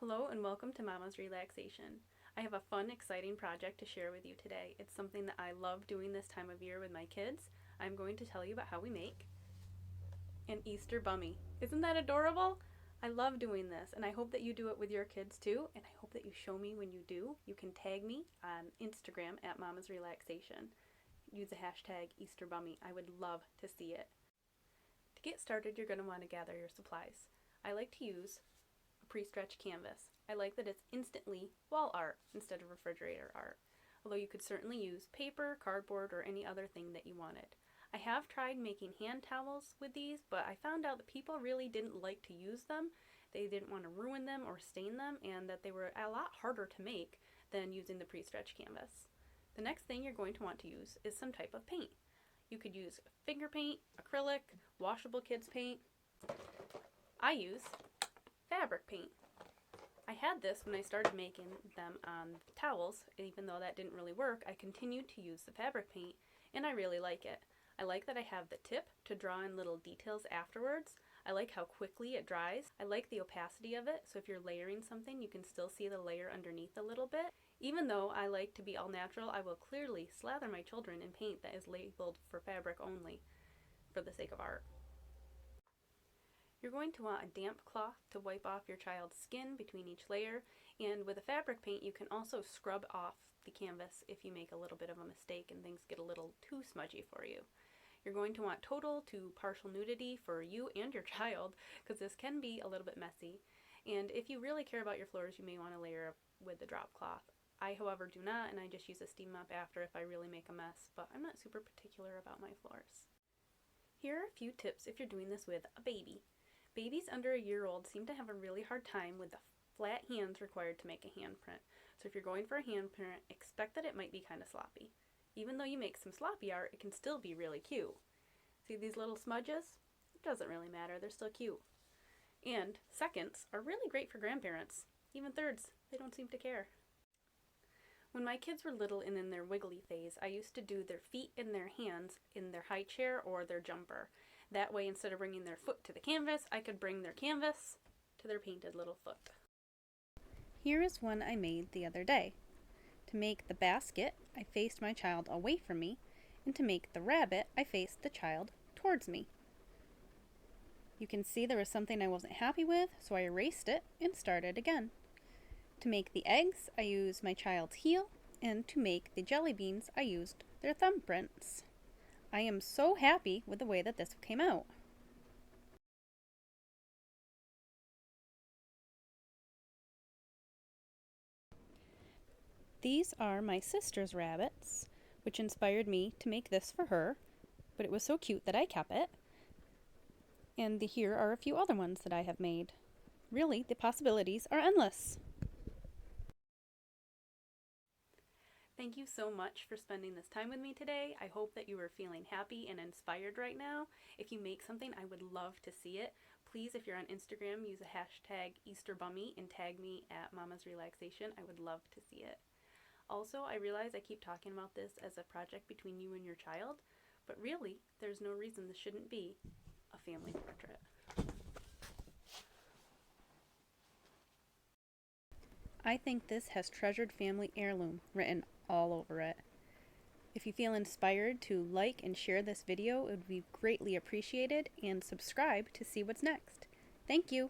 Hello and welcome to Mama's Relaxation. I have a fun, exciting project to share with you today. It's something that I love doing this time of year with my kids. I'm going to tell you about how we make an Easter Bummy. Isn't that adorable? I love doing this and I hope that you do it with your kids too, and I hope that you show me when you do. You can tag me on Instagram at Mama's Relaxation. Use the hashtag Easter Bummy. I would love to see it. To get started, you're going to want to gather your supplies. I like to use a pre-stretched canvas. I like that it's instantly wall art instead of refrigerator art, although you could certainly use paper, cardboard, or any other thing that you wanted. I have tried making hand towels with these, but I found out that people really didn't like to use them. They didn't want to ruin them or stain them, and that they were a lot harder to make than using the pre-stretched canvas. The next thing you're going to want to use is some type of paint. You could use finger paint, acrylic, washable kids paint. I use fabric paint. I had this when I started making them on the towels. Even though that didn't really work, I continued to use the fabric paint, and I really like it. I like that I have the tip to draw in little details afterwards. I like how quickly it dries. I like the opacity of it, so if you're layering something, you can still see the layer underneath a little bit. Even though I like to be all natural, I will clearly slather my children in paint that is labeled for fabric only, for the sake of art. You're going to want a damp cloth to wipe off your child's skin between each layer, and with a fabric paint you can also scrub off the canvas if you make a little bit of a mistake and things get a little too smudgy for you. You're going to want total to partial nudity for you and your child, because this can be a little bit messy. And if you really care about your floors, you may want to layer with the drop cloth. I, however, do not, and I just use a steam mop after if I really make a mess, but I'm not super particular about my floors. Here are a few tips if you're doing this with a baby. Babies under a year old seem to have a really hard time with the flat hands required to make a handprint. So if you're going for a handprint, expect that it might be kind of sloppy. Even though you make some sloppy art, it can still be really cute. See these little smudges? It doesn't really matter, they're still cute. And seconds are really great for grandparents. Even thirds, they don't seem to care. When my kids were little and in their wiggly phase, I used to do their feet and their hands in their high chair or their jumper. That way, instead of bringing their foot to the canvas, I could bring their canvas to their painted little foot. Here is one I made the other day. To make the basket, I faced my child away from me, and to make the rabbit, I faced the child towards me. You can see there was something I wasn't happy with, so I erased it and started again. To make the eggs, I used my child's heel, and to make the jelly beans, I used their thumbprints. I am so happy with the way that this came out. These are my sister's rabbits, which inspired me to make this for her, but it was so cute that I kept it. And here are a few other ones that I have made. Really, the possibilities are endless. Thank you so much for spending this time with me today. I hope that you are feeling happy and inspired right now. If you make something, I would love to see it. Please, if you're on Instagram, use a hashtag easterbummy and tag me at Mama's Relaxation. I would love to see it. Also, I realize I keep talking about this as a project between you and your child, but really, there's no reason this shouldn't be a family portrait. I think this has treasured family heirloom written all over it. If you feel inspired to like and share this video, it would be greatly appreciated, and subscribe to see what's next. Thank you!